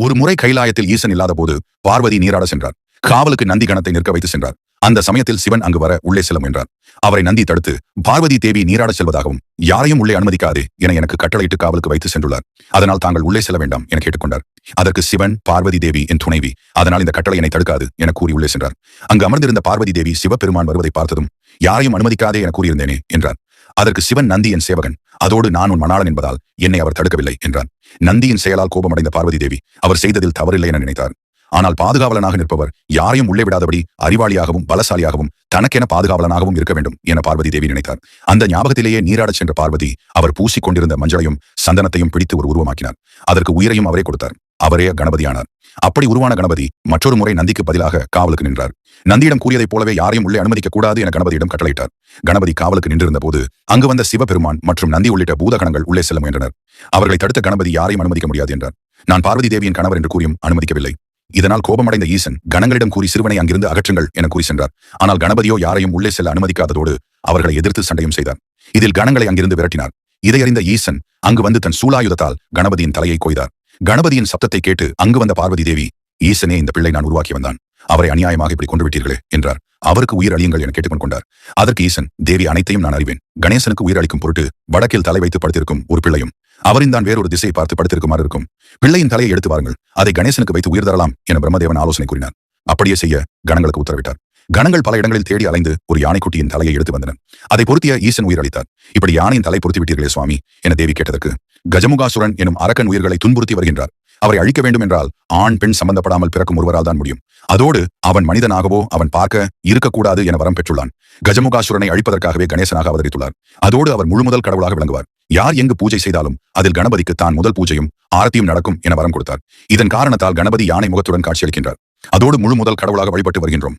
ஒரு முறை கைலாயத்தில் ஈசன் இல்லாத போது பார்வதி நீராட சென்றார். காவலுக்கு நந்தி கணத்தை நிற்க வைத்து சென்றார். அந்த சமயத்தில் சிவன் அங்கு வர உள்ளே செல்லும் என்றார். அவரை நந்தி தடுத்து பார்வதி தேவி நீராட செல்வதாகவும் யாரையும் உள்ளே அனுமதிக்காது என எனக்கு கட்டளையிட்டு காவலுக்கு வைத்து சென்றுள்ளார். அதனால் தாங்கள் உள்ளே செல்ல வேண்டாம் என கேட்டுக்கொண்டார். அதற்கு சிவன், பார்வதி தேவி என் துணைவி, அதனால் இந்த கட்டளை என்னை தடுக்காது என கூறி உள்ளே சென்றார். அங்கு அமர்ந்திருந்த பார்வதி தேவி சிவபெருமான் வருவதை பார்த்ததும் யாரையும் அனுமதிக்காதே என கூறியிருந்தேனே என்றார். அதற்கு சிவன், நந்தி என் சேவகன், அதோடு நான் உன் மணாளன் என்பதால் என்னை அவர் தடுக்கவில்லை என்றார். நந்தியின் செயலால் கோபமடைந்த பார்வதி தேவி அவர் செய்ததில் தவறில்லை என நினைத்தார். ஆனால் பாதுகாவலனாக நிற்பவர் யாரையும் உள்ளே விடாதபடி அறிவாளியாகவும் பலசாலியாகவும் தனக்கென பாதுகாவலனாகவும் இருக்க வேண்டும் என பார்வதி தேவி நினைத்தார். அந்த ஞாபகத்திலேயே நீராடச் சென்ற பார்வதி அவர் பூசிக் கொண்டிருந்த மஞ்சளையும் சந்தனத்தையும் பிடித்து ஒரு உருவமாக்கினார். அதற்கு உயிரையும் அவரே கொடுத்தார். அவரே கணபதியானார். அப்படி உருவான கணபதி மற்றொரு முறை நந்திக்கு பதிலாக காவலுக்கு நின்றார். நந்தியிடம் கூறியதைப் போலவே யாரையும் உள்ளே அனுமதிக்க கூடாது என கணபதியிடம் கட்டளையிட்டார். கணபதி காவலுக்கு நின்றிருந்த போது அங்கு வந்த சிவபெருமான் மற்றும் நந்தி உள்ளிட்ட பூதகணங்கள் உள்ளே செல்ல முயன்றனர். அவர்களை தடுத்த கணபதி யாரையும் அனுமதிக்க முடியாது என்றார். நான் பார்வதி தேவியின் கணவர் என்று கூறியும் அனுமதிக்கவில்லை. இதனால் கோபமடைந்த ஈசன் கணங்களிடம் கூறி சிறுவனை அங்கிருந்து அகற்றுங்கள் என கூறி சென்றார். ஆனால் கணபதியோ யாரையும் உள்ளே செல்ல அனுமதிக்காததோடு அவர்களை எதிர்த்து சண்டையும் செய்தார். இதில் கணங்களை அங்கிருந்து விரட்டினார். இதையறிந்த ஈசன் அங்கு வந்து தன் சூலாயுதத்தால் கணபதியின் தலையை கொய்தார். கணபதியின் சப்தத்தை கேட்டு அங்கு வந்த பார்வதி தேவி, ஈசனே, இந்த பிள்ளை நான் உருவாக்கி வந்தான், அவரை அநியாயமாக இப்படி கொண்டு விட்டீர்களே என்றார். அவருக்கு உயிர் அழியுங்கள் என கேட்டுக்கொண்டார். அதற்கு ஈசன், தேவி, அனைத்தையும் நான் அறிவேன். கணேசனுக்கு உயிர் அளிக்கும் பொருட்டு வடக்கில் தலை வைத்து படுத்திருக்கும் ஒரு பிள்ளையும் அவரின் தான் வேறொரு திசையை பார்த்து படுத்திருக்குமாறு இருக்கும். பிள்ளையின் தலையை எடுத்து வாருங்கள், அதை கணேசனுக்கு வைத்து உயிர் தரலாம் என பிரம்மதேவன் ஆலோசனை கூறினார். அப்படியே செய்ய கணங்களுக்கு உத்தரவிட்டார். கணங்கள் பல இடங்களில் தேடி அலைந்து ஒரு யானைக்குட்டியின் தலையை எடுத்து வந்தனர். அதை பொருத்திய ஈசன் உயிர் அளித்தார். இப்படி யானையின் தலை பொருத்தி விட்டீர்களே சுவாமி என தேவி கேட்டதற்கு, கஜமுகாசுரன் எனும் அரக்கன் உயிர்களை துன்புறுத்தி வருகின்றார். அவரை அழிக்க வேண்டும் என்றால் ஆண் பெண் சம்பந்தப்படாமல் பிறக்கும் ஒருவரால் தான் முடியும். அதோடு அவன் மனிதனாகவோ அவன் பார்க்க இருக்கக்கூடாது என வரம் பெற்றுள்ளான். கஜமுகாசுரனை அழிப்பதற்காகவே கணேசனாக அவதரித்துள்ளார். அதோடு அவர் முழுமுதல் கடவுளாக விளங்குவார். யார் எங்கு பூஜை செய்தாலும் அதில் கணபதிக்கு தான் முதல் பூஜையும் ஆரத்தியும் நடக்கும் என வரம் கொடுத்தார். இதன் காரணத்தால் கணபதி யானை முகத்துடன் காட்சியளிக்கின்றார். அதோடு முழு முதல் கடவுளாக வழிபட்டு வருகின்றோம்.